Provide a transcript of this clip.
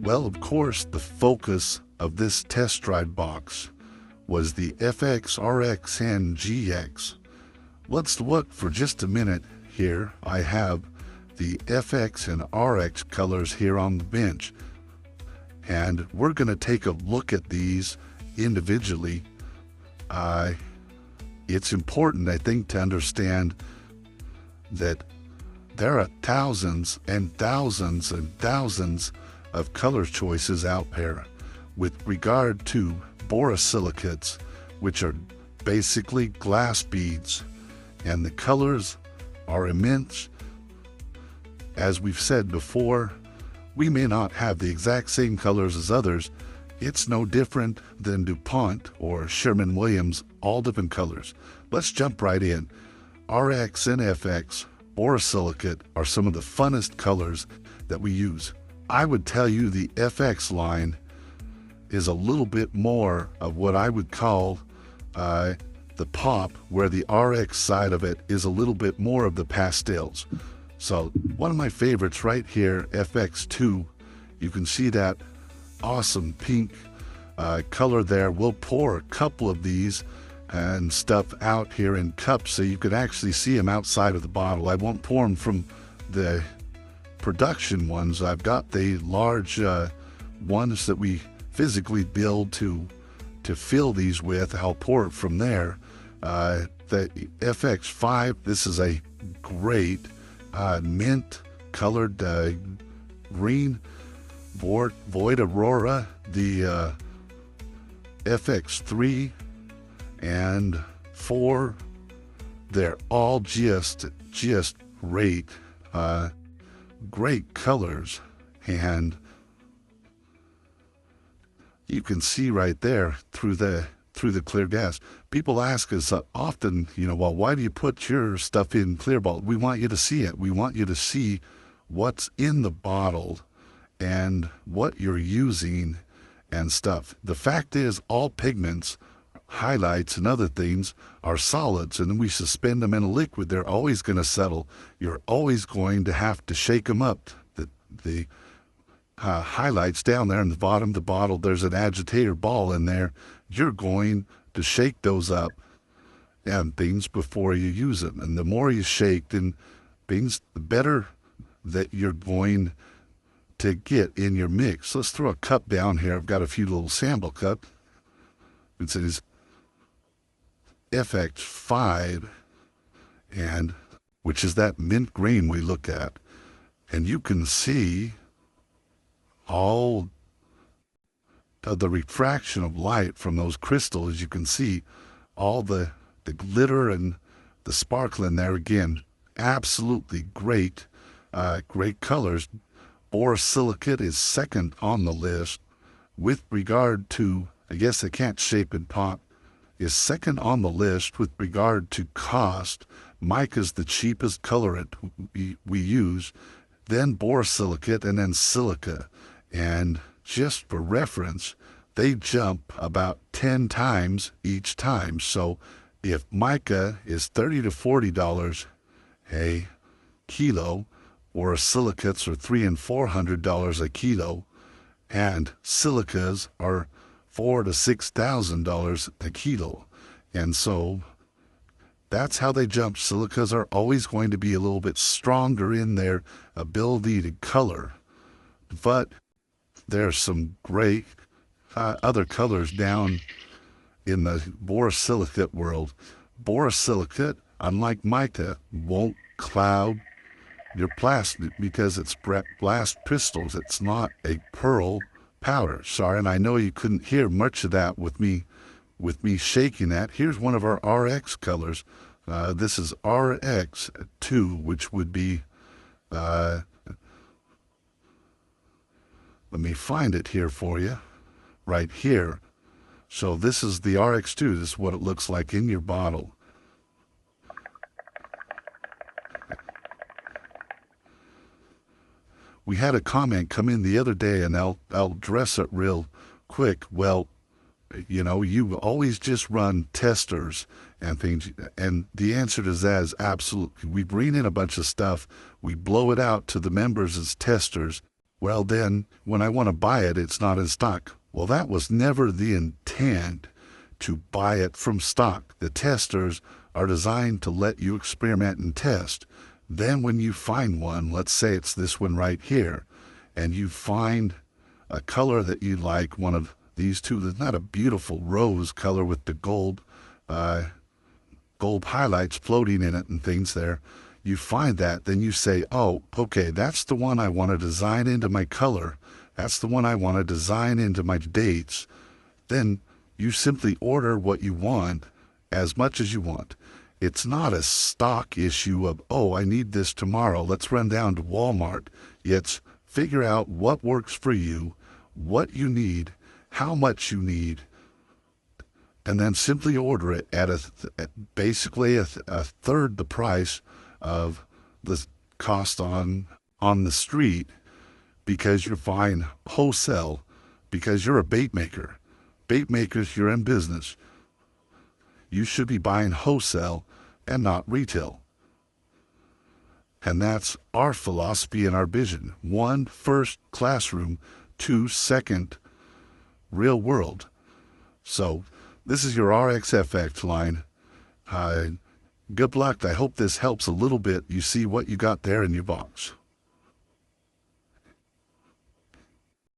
Well, of course, the focus of this test drive box was the FX, RX, and GX. Let's look for just a minute here. I have the FX and RX colors here on the bench, and we're going to take a look at these individually. It's important, I think, to understand that there are thousands and thousands and thousands of color choices out there with regard to borosilicates, which are basically glass beads, and the colors are immense. As we've said before, we may not have the exact same colors as others. It's no different than DuPont or Sherwin-Williams, all different colors. Let's jump right in. RX and FX borosilicate are some of the funnest colors that we use. I would tell you the FX line is a little bit more of what I would call the pop, where the RX side of it is a little bit more of the pastels. So one of my favorites right here, FX2, you can see that awesome pink color there. We'll pour a couple of these and stuff out here in cups so you can actually see them outside of the bottle. I won't pour them from the production ones. I've got the large ones that we physically build to fill these with. I'll pour it from there. The FX5, this is a great mint colored green. Void Aurora, the FX3 and 4, they're all just great, great colors. And you can see right there through the clear gas. People ask us often, well, why do you put your stuff in clear bottle? We want you to see it. We want you to see what's in the bottle and what you're using and stuff. The fact is, all pigments, highlights, and other things are solids, and then we suspend them in a liquid. They're always going to settle. You're always going to have to shake them up. The highlights down there in the bottom of the bottle, there's an agitator ball in there. You're going to shake those up and things before you use them. And the more you shake things, the better that you're going to get in your mix. Let's throw a cup down here. I've got a few little sample cups. It says FX5, and which is that mint green we look at. And you can see all of the refraction of light from those crystals. You can see all the glitter and the sparkle in there. Again, absolutely great, great colors. Borosilicate is second on the list with regard to, I guess I can't shape and pop, is second on the list with regard to cost. Mica's the cheapest colorant we use, then borosilicate, and then silica. And just for reference, they jump about 10 times each time. So if mica is $30 to $40 a kilo, borosilicates are $300 and $400 a kilo, and silicas are $4,000 to $6,000 a kilo. And so that's how they jump. Silicas are always going to be a little bit stronger in their ability to color. But there's some great other colors down in the borosilicate world. Borosilicate, unlike mica, won't cloud your plastic because it's glass crystals. It's not a pearl powder. Sorry, and I know you couldn't hear much of that with me shaking that. Here's one of our RX colors. This is RX2, which would be, let me find it here for you, right here. So this is the RX2. This is what it looks like in your bottle. We had a comment come in the other day, and I'll address it real quick. Well, you always just run testers and things, and the answer to that is absolutely. We bring in a bunch of stuff, we blow it out to the members as testers, Well, then, when I want to buy it, it's not in stock. Well, that was never the intent to buy it from stock. The testers are designed to let you experiment and test. Then when you find one, let's say it's this one right here, and you find a color that you like, one of these two, there's not a beautiful rose color with the gold highlights floating in it and things there. You find that, then you say, oh, okay, that's the one I want to design into my color. That's the one I want to design into my dates. Then you simply order what you want as much as you want. It's not a stock issue of, oh, I need this tomorrow. Let's run down to Walmart. It's figure out what works for you, what you need, how much you need, and then simply order it at basically a third the price of the cost on the street, because you're buying wholesale, because you're a bait maker. Bait makers, you're in business. You should be buying wholesale and not retail. And that's our philosophy and our vision. 1, first, classroom. 2, second, real world. So this is your RXFX line. Good luck. I hope this helps a little bit. You see what you got there in your box.